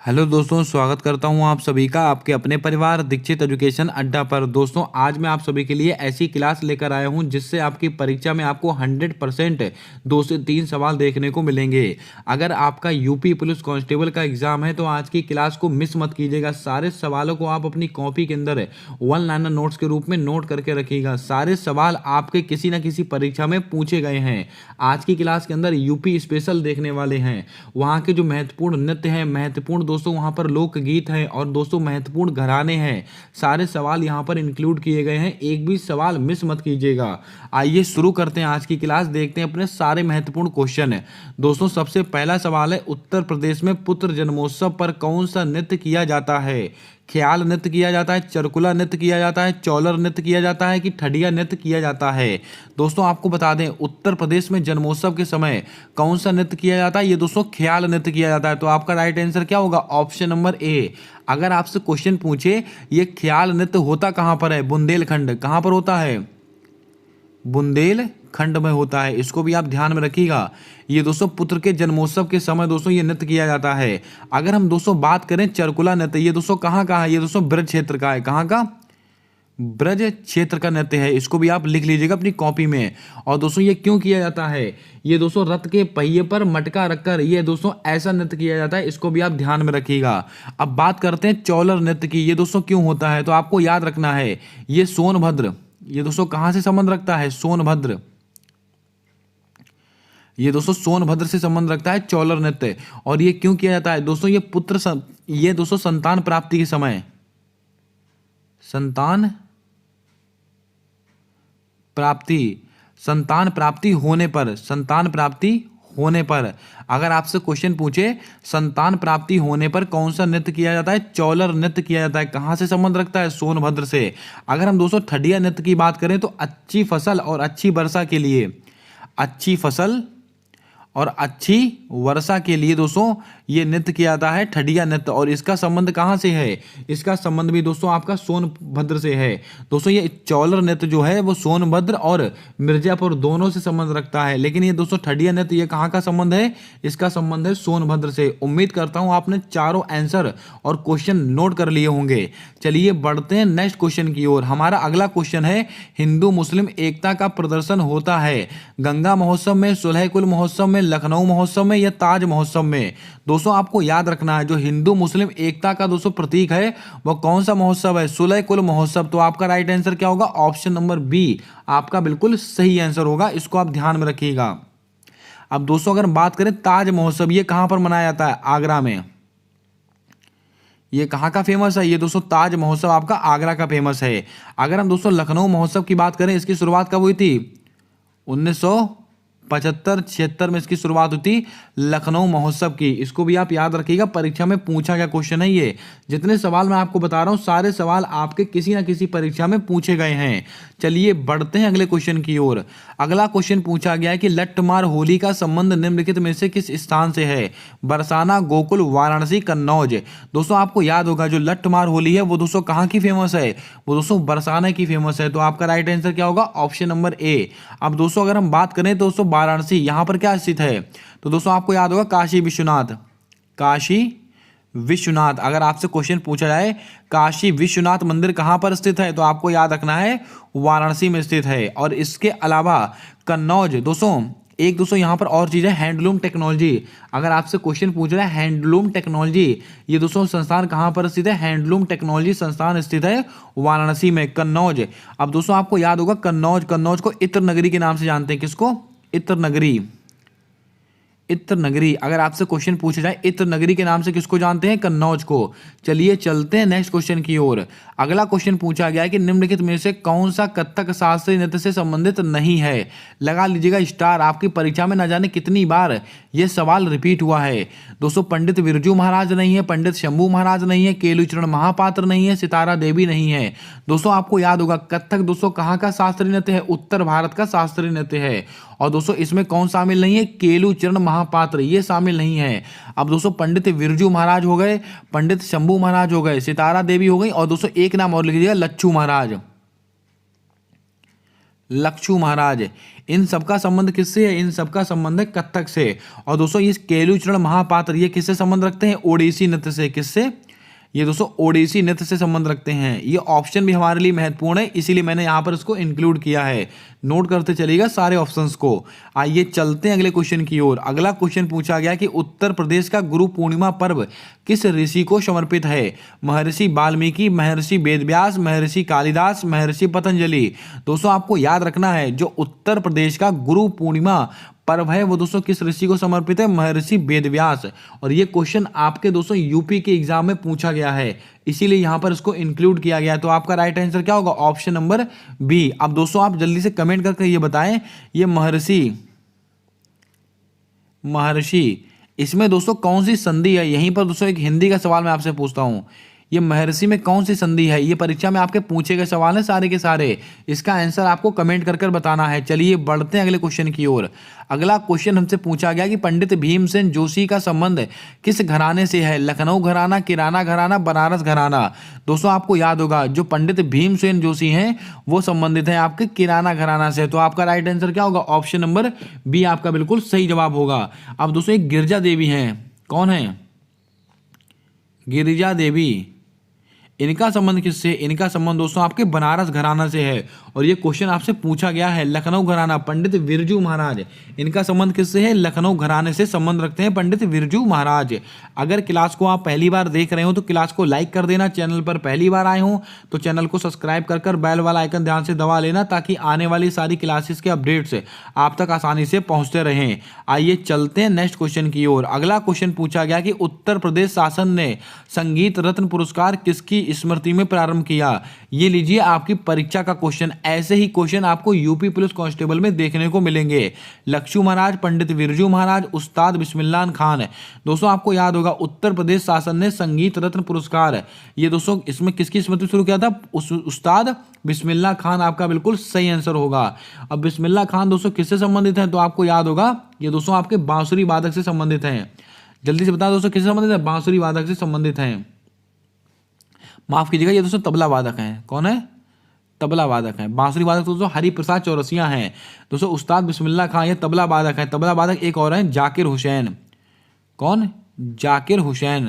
Hello दोस्तों, स्वागत करता हूं आप सभी का आपके अपने परिवार दीक्षित एजुकेशन अड्डा पर। दोस्तों, आज मैं आप सभी के लिए ऐसी क्लास लेकर आया हूं जिससे आपकी परीक्षा में आपको 100% 2 से 3 सवाल देखने को मिलेंगे। अगर आपका यूपी पुलिस कांस्टेबल का एग्जाम है तो आज की क्लास को मिस मत कीजिएगा। सारे सवालों को आप अपनी कॉपी के अंदर वन लाइनर नोट्स के रूप में नोट करके रखिएगा। सारे सवाल आपके किसी न किसी परीक्षा में पूछे गए हैं। आज की क्लास के अंदर यूपी स्पेशल देखने वाले हैं। वहाँ के जो महत्वपूर्ण नृत्य हैं, महत्वपूर्ण दोस्तों वहाँ पर लोकगीत हैं और दोस्तों महत्वपूर्ण घराने हैं, सारे सवाल यहाँ पर इंक्लूड किए गए हैं। एक भी सवाल मिस मत कीजिएगा। आइए शुरू करते हैं आज की क्लास, देखते हैं अपने सारे महत्वपूर्ण क्वेश्चन है। दोस्तों, सबसे पहला सवाल है, उत्तर प्रदेश में पुत्र जन्मोत्सव पर कौन सा नृत्य किया जाता है? ख्याल नृत्य किया जाता है, चरकुला नृत्य किया जाता है, चौलर नृत्य किया जाता है कि ठडिया नृत्य किया जाता है? दोस्तों, आपको बता दें, उत्तर प्रदेश में जन्मोत्सव के समय कौन सा नृत्य किया जाता है? ये दोस्तों ख्याल नृत्य किया जाता है। तो आपका राइट आंसर क्या होगा? Option number A. अगर आपसे क्वेश्चन पूछे ये ख्याल नृत्य होता कहां पर है? बुंदेलखंड। कहां पर होता है? बुंदेलखंड में होता है। इसको भी आप ध्यान में रखिएगा। ये दोस्तों पुत्र के जन्मोत्सव के समय दोस्तों ये नृत्य किया जाता है। अगर हम दोस्तों बात करें चरकुला नृत्य, ये दोस्तों कहाँ का है? ये दोस्तों ब्रज क्षेत्र का है। कहाँ का? ब्रज क्षेत्र का नृत्य है। इसको भी आप लिख लीजिएगा अपनी कॉपी में। और दोस्तों ये क्यों किया जाता है? ये दोस्तों रथ के पहिए पर मटका रखकर ये दोस्तों ऐसा नृत्य किया जाता है। इसको भी आप ध्यान में रखिएगा। अब बात करते हैं चौलर नृत्य की। ये दोस्तों क्यों होता है? तो आपको याद रखना है, ये सोनभद्र, ये दोस्तों कहां से संबंध रखता है? सोनभद्र। ये दोस्तों सोनभद्र से संबंध रखता है चौलर नृत्य। और ये क्यों किया जाता है? दोस्तों ये दोस्तों संतान प्राप्ति के समय, संतान प्राप्ति, संतान प्राप्ति होने पर, संतान प्राप्ति होने पर अगर आपसे क्वेश्चन पूछे संतान प्राप्ति होने पर कौन सा नृत्य किया जाता है? चौलर नृत्य किया जाता है। कहां से संबंध रखता है? सोनभद्र से। अगर हम दोस्तों ठडिया नृत्य की बात करें तो अच्छी फसल और अच्छी वर्षा के लिए, अच्छी फसल और अच्छी वर्षा के लिए दोस्तों ये नृत्य किया जाता है, ठडिया नृत्य। और इसका संबंध कहाँ से है? इसका संबंध भी दोस्तों आपका सोनभद्र से है। दोस्तों ये चौलर नृत्य जो है वो सोनभद्र और मिर्जापुर दोनों से संबंध रखता है। लेकिन ये दोस्तों ठडिया नृत्य ये कहाँ का संबंध है? इसका संबंध है सोनभद्र से। उम्मीद करता हूँ आपने चारों आंसर और क्वेश्चन नोट कर लिए होंगे। चलिए बढ़ते हैं नेक्स्ट क्वेश्चन की ओर। हमारा अगला क्वेश्चन है, हिंदू मुस्लिम एकता का प्रदर्शन होता है गंगा महोत्सव में, सुलह-कुल महोत्सव में, लखनऊ महोत्सव में या ताज महोत्सव में? दोस्तों आपको याद रखना है, जो हिंदू मुस्लिम एकता का दोस्तों प्रतीक है वो कौन सा महोत्सव है? सुलह-कुल महोत्सव। तो आपका राइट आंसर क्या होगा? ऑप्शन नंबर बी आपका बिल्कुल सही आंसर होगा। इसको आप ध्यान में रखिएगा। अब दोस्तों अगर बात करें ताज महोत्सव, ये कहां पर मनाया जाता है? आगरा में। ये कहाँ का फेमस है? ये दोस्तों ताज महोत्सव आपका आगरा का फेमस है। अगर हम दोस्तों लखनऊ महोत्सव की बात करें, इसकी शुरुआत कब हुई थी? 1975-76 में इसकी शुरुआत हुई थी लखनऊ महोत्सव की। इसको भी आप याद रखिएगा, परीक्षा में पूछा गया क्वेश्चन है ये। जितने सवाल मैं आपको बता रहा हूँ सारे सवाल आपके किसी न किसी परीक्षा में पूछे गए हैं। चलिए बढ़ते हैं अगले क्वेश्चन की ओर। अगला क्वेश्चन पूछा गया है कि लट्ठमार होली का संबंध निम्नलिखित में से किस स्थान से है? बरसाना, गोकुल, वाराणसी, कन्नौज। दोस्तों आपको याद होगा जो लट्ठमार होली है वो दोस्तों कहाँ की फेमस है? वो दोस्तों बरसाना की फेमस है। तो आपका राइट आंसर क्या होगा? Option number A. अब दोस्तों अगर हम बात करें दोस्तों वाराणसी, यहाँ पर क्या स्थित है? तो दोस्तों आपको याद होगा काशी विश्वनाथ, काशी विश्वनाथ। अगर आपसे क्वेश्चन पूछा जाए काशी विश्वनाथ मंदिर कहाँ पर स्थित है, तो आपको याद रखना है वाराणसी में स्थित है। और इसके अलावा कन्नौज, दोस्तों यहाँ पर और चीज़ है, हैंडलूम टेक्नोलॉजी। अगर आपसे क्वेश्चन पूछ रहा है हैंडलूम टेक्नोलॉजी, ये दोस्तों संस्थान कहाँ पर स्थित है? हैंडलूम टेक्नोलॉजी संस्थान स्थित है वाराणसी में, कन्नौज। अब दोस्तों आपको याद होगा कन्नौज को इत्र नगरी के नाम से जानते हैं। किसको? इत्र नगरी, इत्र नगरी। अगर आपसे क्वेश्चन पूछा जाए इत्र नगरी के नाम से किसको जानते हैं? कन्नौज को। चलिए चलते हैं नेक्स्ट क्वेश्चन की ओर। अगला क्वेश्चन पूछा गया है कि निम्नलिखित में से कौन सा कथक शास्त्रीय नृत्य से संबंधित नहीं है? लगा लीजिएगा स्टार। आपकी परीक्षा में न जाने कितनी बार यह सवाल रिपीट हुआ है। दोस्तों पंडित बिरजू महाराज नहीं है, पंडित शंभू महाराज नहीं है, केलुचरण महापात्र नहीं है, सितारा देवी नहीं है। दोस्तों आपको याद होगा कथक दोस्तों कहाँ का शास्त्रीय नृत्य है? उत्तर भारत का शास्त्रीय नृत्य है। और दोस्तों इसमें कौन शामिल नहीं है? केलुचरण महापात्र, ये शामिल नहीं है। अब दोस्तों पंडित बिरजू महाराज हो गए, पंडित शंभू महाराज हो गए, सितारा देवी हो गई, और दोस्तों एक नाम और लिख लीजिएगा, लच्छू महाराज। लक्षु महाराज, इन सबका संबंध किससे है? इन सबका संबंध है कथक से। और दोस्तों ये केलुचरण महापात्र ये किससे संबंध रखते हैं? ओडिसी नृत्य से। किससे? ये दोस्तों ओडिसी नृत्य से संबंध रखते हैं। ये ऑप्शन भी हमारे लिए महत्वपूर्ण है, इसीलिए मैंने यहाँ पर इसको इंक्लूड किया है। नोट करते चलिएगा सारे ऑप्शंस को। आइए चलते हैं अगले क्वेश्चन की ओर। अगला क्वेश्चन पूछा गया कि उत्तर प्रदेश का गुरु पूर्णिमा पर्व किस ऋषि को समर्पित है? महर्षि वाल्मीकि, महर्षि वेदव्यास, महर्षि कालिदास, महर्षि पतंजलि। दोस्तों आपको याद रखना है, जो उत्तर प्रदेश का गुरु पूर्णिमा पर्व है वो दोस्तों किस ऋषि को समर्पित है? महर्षि वेदव्यास। और ये क्वेश्चन आपके दोस्तों यूपी के एग्जाम में पूछा गया है, इसीलिए यहां पर इसको इंक्लूड किया गया है। तो आपका राइट आंसर क्या होगा? Option number B. अब दोस्तों आप जल्दी से कमेंट करके ये बताएं, ये महर्षि इसमें दोस्तों कौन सी संधि है? यहीं पर दोस्तों एक हिंदी का सवाल मैं आपसे पूछता हूं, ये महर्षि में कौन सी संधि है? ये परीक्षा में आपके पूछे गए सवाल हैं सारे के सारे, इसका आंसर आपको कमेंट कर बताना है। चलिए बढ़ते हैं अगले क्वेश्चन की ओर। अगला क्वेश्चन हमसे पूछा गया कि पंडित भीमसेन जोशी का संबंध किस घराने से है? लखनऊ घराना, किराना घराना, बनारस घराना। दोस्तों आपको याद होगा, जो पंडित भीमसेन जोशी हैं वो संबंधित हैं आपके किराना घराना से। तो आपका राइट आंसर क्या होगा? ऑप्शन नंबर बी आपका बिल्कुल सही जवाब होगा। अब दोस्तों एक गिरिजा देवी हैं, कौन है? गिरिजा देवी, इनका संबंध किससे? इनका संबंध दोस्तों आपके बनारस घराना से है। और ये क्वेश्चन आपसे पूछा गया है। लखनऊ घराना, पंडित बिरजू महाराज, इनका संबंध किससे है? लखनऊ घराने से संबंध रखते हैं पंडित बिरजू महाराज। अगर क्लास को आप पहली बार देख रहे हो तो क्लास को लाइक कर देना। चैनल पर पहली बार आए हो तो चैनल को सब्सक्राइब कर बेल वाला आइकन ध्यान से दबा लेना, ताकि आने वाली सारी क्लासेस के अपडेट्स आप तक आसानी से पहुंचते रहें। आइए चलते हैं नेक्स्ट क्वेश्चन की ओर। अगला क्वेश्चन पूछा गया कि उत्तर प्रदेश शासन ने संगीत रत्न पुरस्कार किसकी स्मृति में प्रारंभ किया? ये लीजिए आपकी परीक्षा का क्वेश्चन। ऐसे ही क्वेश्चन आपको यूपी पुलिस कांस्टेबल में देखने को मिलेंगे। लक्षु महाराज, पंडित बिरजू महाराज, उस्ताद बिस्मिल्लाह खान। दोस्तों आपको याद होगा, उत्तर प्रदेश शासन ने संगीत रत्न पुरस्कार, ये दोस्तों इसमें किसकी स्मृति शुरू किया था? उस्ताद बिस्मिल्लाह खान आपका बिल्कुल सही आंसर होगा। अब बिस्मिल्लाह खान दोस्तों किससे संबंधित है? तो आपको याद होगा, ये दोस्तों आपके बांसुरी वादक से संबंधित हैं। जल्दी से बता दोस्तों किससे संबंधित है? बांसुरी वादक से संबंधित हैं। माफ कीजिएगा, ये दोस्तों तबला वादक हैं। कौन है? तबला वादक हैं। बांसुरी वादक दोस्तों हरिप्रसाद चौरसिया हैं। दोस्तों उस्ताद बिस्मिल्लाह खान ये तबला वादक हैं। तबला वादक एक और हैं, जाकिर हुसैन। कौन? जाकिर हुसैन।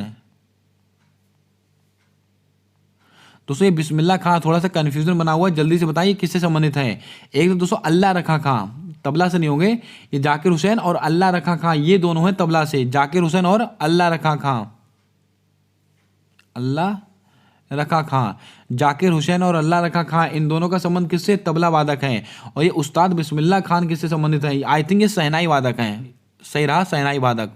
दोस्तों ये बिस्मिल्लाह खान थोड़ा सा कंफ्यूजन बना हुआ है, जल्दी से बताइए किससे संबंधित है? एक तो दोस्तों अल्लाह रखा खां, तबला से नहीं होंगे, ये जाकिर हुसैन और अल्लाह रखा खां ये दोनों हैं तबला से। जाकिर हुसैन और अल्लाह रखा खां, अल्लाह रखा खां, जाकिर हुसैन और अल्लाह रखा खां, इन दोनों का संबंध किससे? तबला वादक हैं। और ये उस्ताद बिस्मिल्लाह खान किससे संबंधित है? आई थिंक ये शहनाई वादक हैं। सही रहा, शहनाई वादक।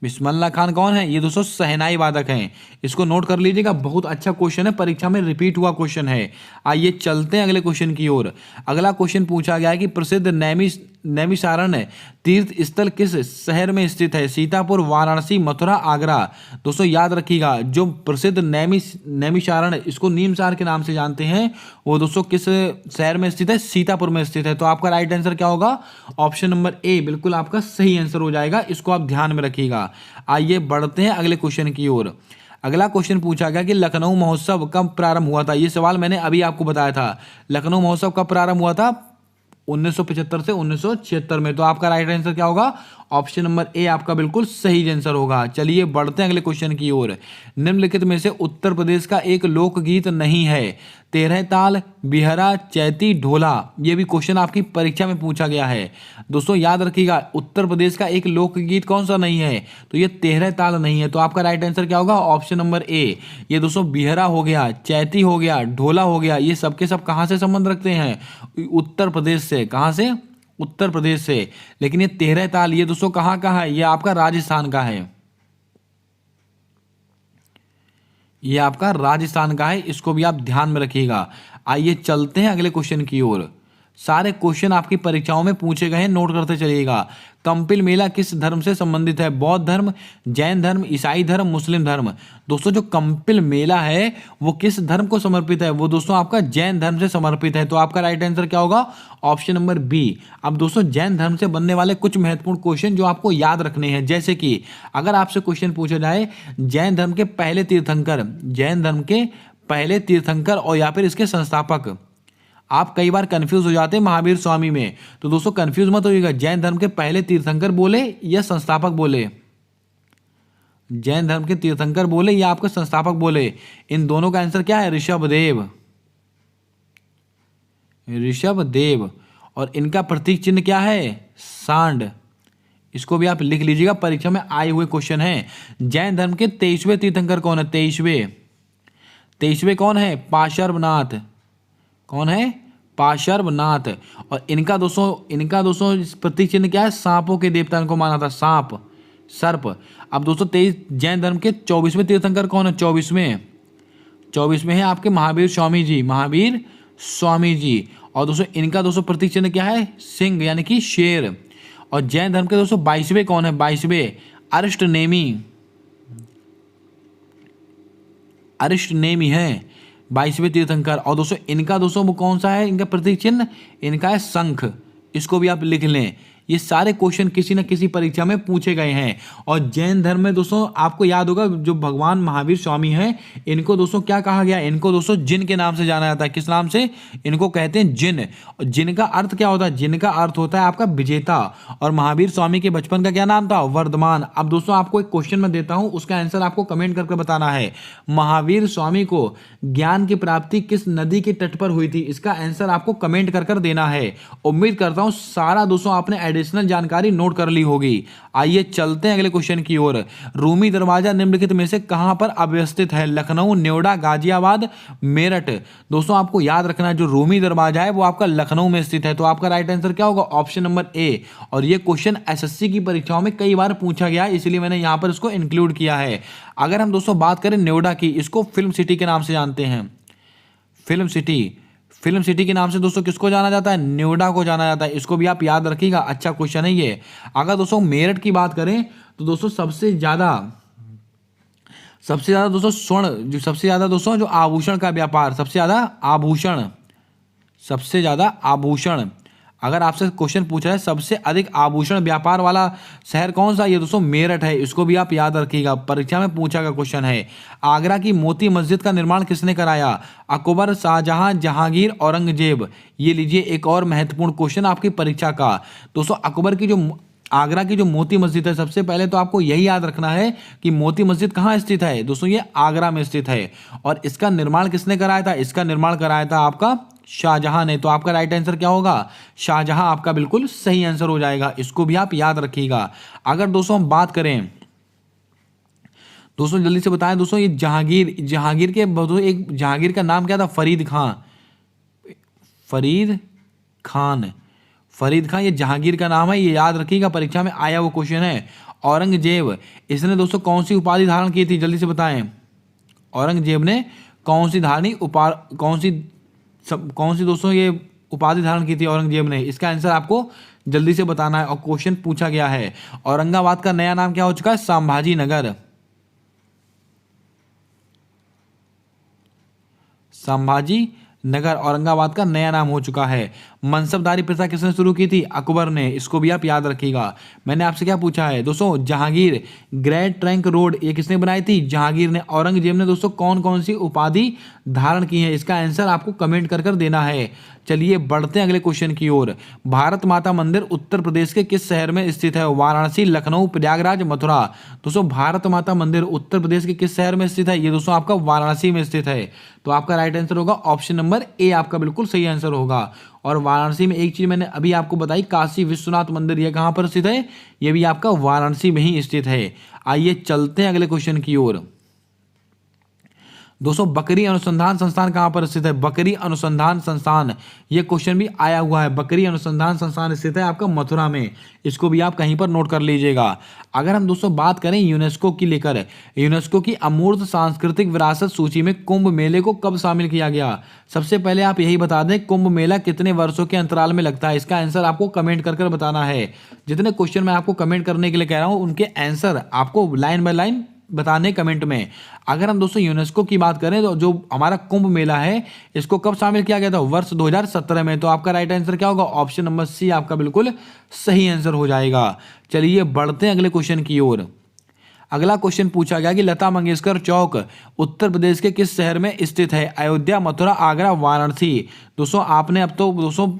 बिस्मिल्लाह खान कौन है? ये दोस्तों शहनाई वादक हैं। इसको नोट कर लीजिएगा, बहुत अच्छा क्वेश्चन है, परीक्षा में रिपीट हुआ क्वेश्चन है। आइए चलते हैं अगले क्वेश्चन की ओर। अगला क्वेश्चन पूछा गया है कि प्रसिद्ध नैमिषारण्य तीर्थ स्थल किस शहर में स्थित है? सीतापुर, वाराणसी, मथुरा, आगरा। दोस्तों याद रखिएगा, जो प्रसिद्ध नैमिषारण्य, इसको नीमसार के नाम से जानते हैं, वो दोस्तों किस शहर में स्थित है? सीतापुर में स्थित है। तो आपका राइट आंसर क्या होगा? ऑप्शन नंबर ए बिल्कुल आपका सही आंसर हो जाएगा, इसको आप ध्यान में रखिएगा। आइए बढ़ते हैं अगले क्वेश्चन की ओर। अगला क्वेश्चन पूछा गया कि लखनऊ महोत्सव कब प्रारंभ हुआ था? ये सवाल मैंने अभी आपको बताया था। लखनऊ महोत्सव कब प्रारंभ हुआ था? 1975 से 1976 में। तो आपका राइट आंसर क्या होगा? ऑप्शन नंबर ए आपका बिल्कुल सही आंसर होगा। चलिए बढ़ते हैं अगले क्वेश्चन की ओर। निम्नलिखित में से उत्तर प्रदेश का एक लोकगीत नहीं है? 13 ताल, बिहरा, चैती, ढोला। ये भी क्वेश्चन आपकी परीक्षा में पूछा गया है। दोस्तों याद रखिएगा, उत्तर प्रदेश का एक लोकगीत कौन सा नहीं है? तो ये 13 ताल नहीं है। तो आपका राइट आंसर क्या होगा? Option number A. ये दोस्तों बिहरा हो गया, चैती हो गया, ढोला हो गया, ये सबके सब कहां से संबंध रखते हैं? उत्तर प्रदेश से। कहां से? उत्तर प्रदेश से। लेकिन ये 13 ताल ये दोस्तों कहां का है? ये आपका राजस्थान का है। ये आपका राजस्थान का है, इसको भी आप ध्यान में रखिएगा। आइए चलते हैं अगले क्वेश्चन की ओर। सारे क्वेश्चन आपकी परीक्षाओं में पूछे गए हैं, नोट करते चलिएगा। कंपिल मेला किस धर्म से संबंधित है? बौद्ध धर्म, जैन धर्म, ईसाई धर्म, मुस्लिम धर्म। दोस्तों जो कंपिल मेला है वो किस धर्म को समर्पित है? वो दोस्तों आपका जैन धर्म से समर्पित है। तो आपका राइट आंसर क्या होगा? Option number B. अब दोस्तों जैन धर्म से बनने वाले कुछ महत्वपूर्ण क्वेश्चन जो आपको याद रखने हैं, जैसे कि अगर आपसे क्वेश्चन पूछा जाए जैन धर्म के पहले तीर्थंकर, जैन धर्म के पहले तीर्थंकर और या फिर इसके संस्थापक, आप कई बार कंफ्यूज हो जाते हैं महावीर स्वामी में, तो दोस्तों कंफ्यूज मत होइएगा। जैन धर्म के पहले तीर्थंकर बोले या संस्थापक बोले? जैन धर्म के तीर्थंकर बोले या आपके संस्थापक बोले? इन दोनों का आंसर क्या है? ऋषभदेव। ऋषभदेव। और इनका प्रतीक चिन्ह क्या है? सांड। इसको भी आप लिख लीजिएगा, परीक्षा में आए हुए क्वेश्चन है। जैन धर्म के 23वें तीर्थंकर कौन है? 23वें कौन है? पार्श्वनाथ। कौन है? पार्श्वनाथ। और इनका दोस्तों प्रतीक चिन्ह क्या है? सांपों के देवता इनको माना था, सांप, सर्प। अब दोस्तों 23 जैन धर्म के 24वें तीर्थंकर कौन है? 24वें है आपके महावीर स्वामी जी, महावीर स्वामी जी। और दोस्तों इनका प्रतीक चिन्ह क्या है? सिंह यानी कि शेर। और जैन धर्म के 22वें कौन है? 22वें अरिष्टनेमी है 22वें तीर्थंकर। और दोस्तों इनका वो कौन सा है? इनका प्रतीक चिन्ह इनका है शंख। इसको भी आप लिख लें। ये सारे क्वेश्चन किसी न किसी परीक्षा में पूछे गए हैं। और जैन धर्म में दोस्तों आपको याद होगा, जो भगवान महावीर स्वामी हैं, इनको दोस्तों क्या कहा गया? इनको दोस्तों जिन के नाम से जाना जाता है। किस नाम से? इनको कहते हैं जिन। और जिन का अर्थ क्या होता है? जिन का अर्थ होता है आपका विजेता। और महावीर स्वामी के बचपन का क्या नाम था? वर्धमान। अब दोस्तों आपको एक क्वेश्चन मैं देता हूं, उसका आंसर आपको कमेंट करके बताना है। महावीर स्वामी को ज्ञान की प्राप्ति किस नदी के तट पर हुई थी? इसका आंसर आपको कमेंट कर देना है। उम्मीद करता हूं सारा दोस्तों आपने एडिशनल जानकारी नोट कर ली होगी। आइए चलते हैं अगले क्वेश्चन की ओर। रूमी दरवाजा निम्नलिखित में से कहां पर अवस्थित है? लखनऊ, नोएडा, गाजियाबाद, मेरठ। दोस्तों आपको याद रखना है, जो रूमी दरवाजा है वो आपका लखनऊ में स्थित है। तो आपका राइट आंसर क्या होगा? Option number A. और ये क्वेश्चन एसएससी की परीक्षाओं में कई बार पूछा गया है, इसलिए मैंने यहां पर इसको इंक्लूड किया है। अगर हम दोस्तों बात करें नोएडा की, इसको फिल्म सिटी के नाम से जानते हैं। फिल्म सिटी के नाम से दोस्तों किसको जाना जाता है? नोएडा को जाना जाता है। इसको भी आप याद रखिएगा, अच्छा क्वेश्चन है ये। अगर दोस्तों मेरठ की बात करें तो दोस्तों सबसे ज्यादा दोस्तों स्वर्ण, जो सबसे ज्यादा दोस्तों जो आभूषण का व्यापार, सबसे ज्यादा आभूषण, अगर आपसे क्वेश्चन पूछा है सबसे अधिक आभूषण व्यापार वाला शहर कौन सा? ये दोस्तों मेरठ है। इसको भी आप याद रखिएगा, परीक्षा में पूछा गया क्वेश्चन है। आगरा की मोती मस्जिद का निर्माण किसने कराया? अकबर, शाहजहां, जहांगीर, औरंगजेब। ये लीजिए एक और महत्वपूर्ण क्वेश्चन आपकी परीक्षा का। दोस्तों आगरा की जो मोती मस्जिद है, सबसे पहले तो आपको यही याद रखना है कि मोती मस्जिद कहाँ स्थित है? दोस्तों ये आगरा में स्थित है। और इसका निर्माण किसने कराया था? इसका निर्माण कराया था आपका शाहजहां ने। तो आपका राइट आंसर क्या होगा? शाहजहां आपका बिल्कुल सही आंसर हो जाएगा। इसको भी आप याद रखिएगा। अगर दोस्तों हम बात करें, दोस्तों जल्दी से बताएं दोस्तों, ये जहांगीर का नाम क्या था? फरीद खान ये जहांगीर का नाम है, ये याद रखिएगा, परीक्षा में आया वो क्वेश्चन है। औरंगजेब, इसने दोस्तों कौन सी उपाधि धारण की थी? जल्दी से बताएं। औरंगजेब ने कौन सी दोस्तों ये उपाधि धारण की थी औरंगजेब ने? इसका आंसर आपको जल्दी से बताना है और क्वेश्चन पूछा गया है। औरंगाबाद का नया नाम क्या हो चुका है? संभाजी नगर औरंगाबाद का नया नाम हो चुका है। मनसबदारी प्रथा किसने शुरू की थी? अकबर ने। इसको भी आप याद रखिएगा। मैंने आपसे क्या पूछा है दोस्तों? जहांगीर ग्रेट ट्रंक रोड ये किसने बनाई थी? जहांगीर ने। औरंगजेब ने दोस्तों कौन कौन सी उपाधि धारण की है? इसका आंसर आपको कमेंट कर देना है। चलिए बढ़ते हैं अगले क्वेश्चन की ओर। भारत माता मंदिर उत्तर प्रदेश के किस शहर में स्थित है? वाराणसी, लखनऊ, प्रयागराज, मथुरा। दोस्तों भारत माता मंदिर उत्तर प्रदेश के किस शहर में स्थित है? ये दोस्तों आपका वाराणसी में स्थित है। तो आपका राइट आंसर होगा ऑप्शन नंबर ए, आपका बिल्कुल सही आंसर होगा। और वाराणसी में एक चीज मैंने अभी आपको बताई, काशी विश्वनाथ मंदिर, ये कहां पर स्थित है? ये भी आपका वाराणसी में ही स्थित है। आइए चलते हैं अगले क्वेश्चन की ओर। दोस्तों बकरी अनुसंधान संस्थान कहां पर स्थित है? बकरी अनुसंधान संस्थान, ये क्वेश्चन भी आया हुआ है। बकरी अनुसंधान संस्थान स्थित है आपका मथुरा में। इसको भी आप कहीं पर नोट कर लीजिएगा। अगर हम दोस्तों बात करें यूनेस्को की लेकर, यूनेस्को की अमूर्त सांस्कृतिक विरासत सूची में कुंभ मेले को कब शामिल किया गया? सबसे पहले आप यही बता दें, कुंभ मेला कितने वर्षों के अंतराल में लगता है? इसका आंसर आपको कमेंट कर बताना है। जितने क्वेश्चन मैं आपको कमेंट करने के लिए कह रहा हूं, उनके आंसर आपको लाइन बाय लाइन बताने कमेंट में। अगर हम दोस्तों यूनेस्को की बात करें तो जो हमारा कुंभ मेला है, इसको कब शामिल किया गया था? वर्ष 2017 में। तो आपका राइट आंसर क्या होगा? ऑप्शन नंबर सी आपका बिल्कुल सही आंसर हो जाएगा। चलिए बढ़ते हैं अगले क्वेश्चन की ओर। अगला क्वेश्चन पूछा गया कि लता मंगेशकर चौक उत्तर प्रदेश के किस शहर में स्थित है? अयोध्या, मथुरा, आगरा, वाराणसी। दोस्तों आपने अब तो दोस्तों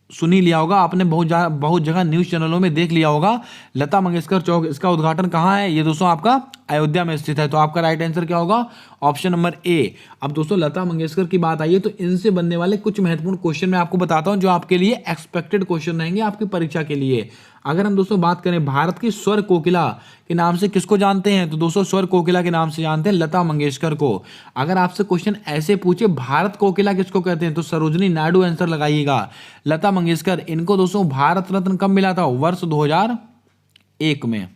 सुन ही लिया होगा, आपने बहुत जगह न्यूज़ चैनलों में देख लिया होगा। लता मंगेशकर चौक, इसका उद्घाटन कहाँ है? ये दोस्तों आपका अयोध्या में स्थित है। तो आपका राइट आंसर क्या होगा? Option number A. अब दोस्तों लता मंगेशकर की बात आई है तो इनसे बनने वाले कुछ महत्वपूर्ण क्वेश्चन मैं आपको बताता हूं जो आपके लिए एक्सपेक्टेड क्वेश्चन रहेंगे आपकी परीक्षा के लिए। अगर हम दोस्तों बात करें भारत की स्वर कोकिला के नाम से किसको जानते हैं? तो दोस्तों स्वर कोकिला के नाम से जानते हैं लता मंगेशकर को। अगर आपसे क्वेश्चन ऐसे पूछे भारत कोकिला किसको कहते हैं? तो सरोजनी नायडू आंसर लगाइएगा। लता मंगेशकर, इनको दोस्तों भारत रत्न कब मिला था? वर्ष 2001 में।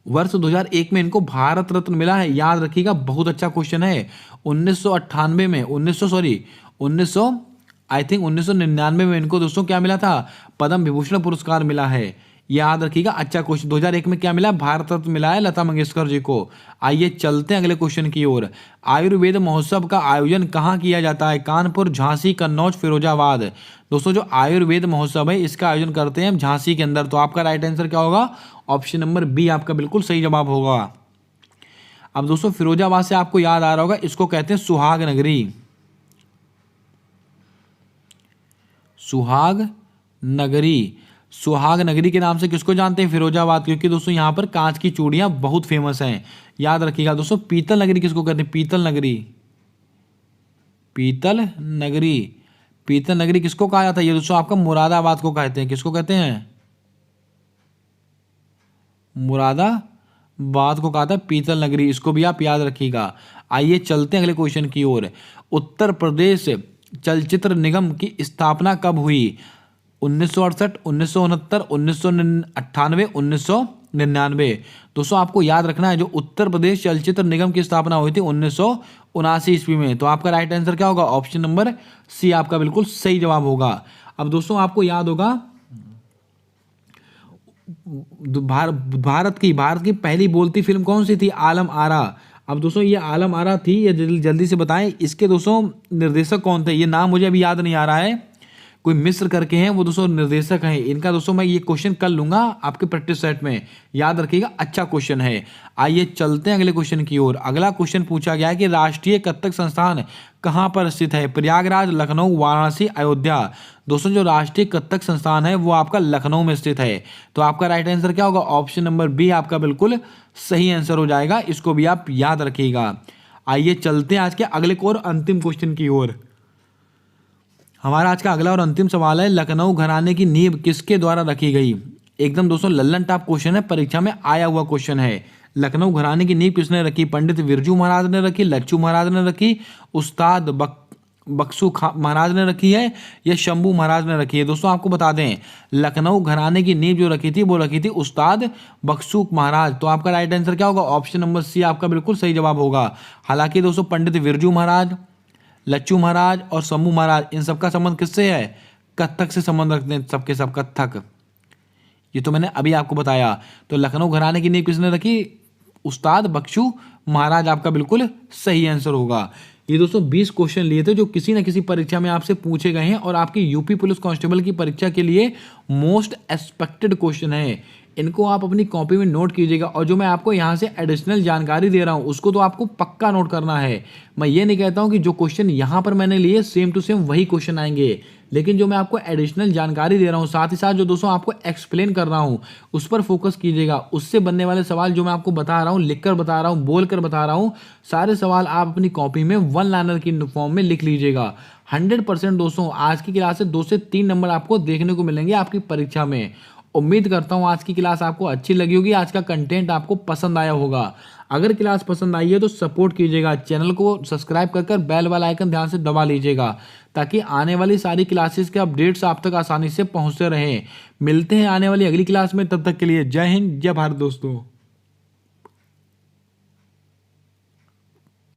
वर्ष 2001 में इनको भारत रत्न मिला है, याद रखिएगा, बहुत अच्छा क्वेश्चन है। 1998 में 1999 में इनको दोस्तों क्या मिला था? पद्म विभूषण पुरस्कार मिला है, याद रखिएगा, अच्छा क्वेश्चन। 2001 में क्या मिला? भारत रत्न मिला है लता मंगेशकर जी को। आइए चलते हैं अगले क्वेश्चन की ओर। आयुर्वेद महोत्सव का आयोजन कहाँ किया जाता है? कानपुर, झांसी, कन्नौज, फिरोजाबाद। दोस्तों जो आयुर्वेद महोत्सव है इसका आयोजन करते हैं झांसी के अंदर। तो आपका राइट आंसर क्या होगा? ऑप्शन नंबर बी आपका बिल्कुल सही जवाब होगा। अब दोस्तों फिरोजाबाद से आपको याद आ रहा होगा, इसको कहते हैं सुहाग नगरी। सुहाग नगरी, सुहाग नगरी के नाम से किसको जानते हैं? फिरोजाबाद, क्योंकि दोस्तों यहाँ पर कांच की चूड़ियां बहुत फेमस हैं, याद रखिएगा। दोस्तों पीतल नगरी किसको कहते हैं? पीतल नगरी, पीतल नगरी, पीतल नगरी किसको कहा जाता है? ये दोस्तों आपका मुरादाबाद को कहते हैं। किसको कहते हैं? मुरादाबाद को कहा था पीतल नगरी, इसको भी आप याद रखिएगा। आइए चलते हैं अगले क्वेश्चन की ओर। उत्तर प्रदेश चलचित्र निगम की स्थापना कब हुई? 1968, 1969, 1998, 1999। दोस्तों आपको याद रखना है, जो उत्तर प्रदेश चलचित्र निगम की स्थापना हुई थी 1979 ईस्वी में। तो आपका राइट आंसर क्या होगा? ऑप्शन नंबर सी आपका बिल्कुल सही जवाब होगा। अब दोस्तों आपको याद होगा भारत की पहली बोलती फिल्म कौन सी थी? आलम आरा। अब दोस्तों ये आलम आरा थी, ये जल्दी से बताएं, इसके दोस्तों निर्देशक कौन थे? ये नाम मुझे अभी याद नहीं आ रहा है, कोई मिस्र करके हैं वो दोस्तों निर्देशक हैं इनका। दोस्तों मैं ये क्वेश्चन कर लूंगा आपके प्रैक्टिस सेट में, याद रखिएगा, अच्छा क्वेश्चन है। आइए चलते हैं अगले क्वेश्चन की ओर। अगला क्वेश्चन पूछा गया है कि राष्ट्रीय कथक संस्थान कहाँ पर स्थित है? प्रयागराज, लखनऊ, वाराणसी, अयोध्या। दोस्तों जो राष्ट्रीय कथक संस्थान है वो आपका लखनऊ में स्थित है। तो आपका राइट आंसर क्या होगा? ऑप्शन नंबर बी आपका बिल्कुल सही आंसर हो जाएगा, इसको भी आप याद रखिएगा। आइए चलते हैं आज के अगले को और अंतिम क्वेश्चन की ओर। हमारा आज का अगला और अंतिम सवाल है, लखनऊ घराने की नींव किसके द्वारा रखी गई? एकदम दोस्तों लल्लन टॉप क्वेश्चन है, परीक्षा में आया हुआ क्वेश्चन है। लखनऊ घराने की नींव किसने रखी? पंडित बिरजू महाराज ने रखी, लच्छू महाराज ने रखी, उस्ताद बक्सू महाराज ने रखी है, या शंभू महाराज ने रखी है? दोस्तों आपको बता दें, लखनऊ घराने की नींव जो रखी थी वो रखी थी उस्ताद बक्सू महाराज। तो आपका राइट आंसर क्या होगा? ऑप्शन नंबर सी आपका बिल्कुल सही जवाब होगा। हालांकि दोस्तों पंडित बिरजू महाराज, लच्छू महाराज और शंभू महाराज, इन सबका संबंध किससे है? कथक से संबंध रखते हैं, सबके सब कथक। ये तो मैंने अभी आपको बताया। तो लखनऊ घराने की नींव किसने रखी? उस्ताद बक्सू महाराज आपका बिल्कुल सही आंसर होगा। ये दोस्तों 20 क्वेश्चन लिए थे जो किसी न किसी परीक्षा में आपसे पूछे गए हैं और आपकी यूपी पुलिस कांस्टेबल की परीक्षा के लिए मोस्ट एक्सपेक्टेड क्वेश्चन है। इनको आप अपनी कॉपी में नोट कीजिएगा, और जो मैं आपको यहाँ से एडिशनल जानकारी दे रहा हूँ उसको तो आपको पक्का नोट करना है। मैं ये नहीं कहता हूँ कि जो क्वेश्चन यहाँ पर मैंने लिए सेम टू सेम वही क्वेश्चन आएंगे, लेकिन जो मैं आपको एडिशनल जानकारी दे रहा हूँ, साथ ही साथ जो दोस्तों आपको एक्सप्लेन कर रहा हूँ उस पर फोकस कीजिएगा। उससे बनने वाले सवाल जो मैं आपको बता रहा हूँ, लिख कर बता रहा हूँ, बोल कर बता रहा हूँ, सारे सवाल आप अपनी कॉपी में वन लाइनर की फॉर्म में लिख लीजिएगा। 100% दोस्तों आज की क्लास से 2 से 3 नंबर आपको देखने को मिलेंगे आपकी परीक्षा में। उम्मीद करता हूँ आज की क्लास आपको अच्छी लगी होगी, आज का कंटेंट आपको पसंद आया होगा। अगर क्लास पसंद आई है तो सपोर्ट कीजिएगा, चैनल को सब्सक्राइब कर बेल वाला आइकन ध्यान से दबा लीजिएगा, ताकि आने वाली सारी क्लासेस के अपडेट्स आप तक आसानी से पहुँचते रहें। मिलते हैं आने वाली अगली क्लास में, तब तक के लिए जय हिंद, जय भारत दोस्तों।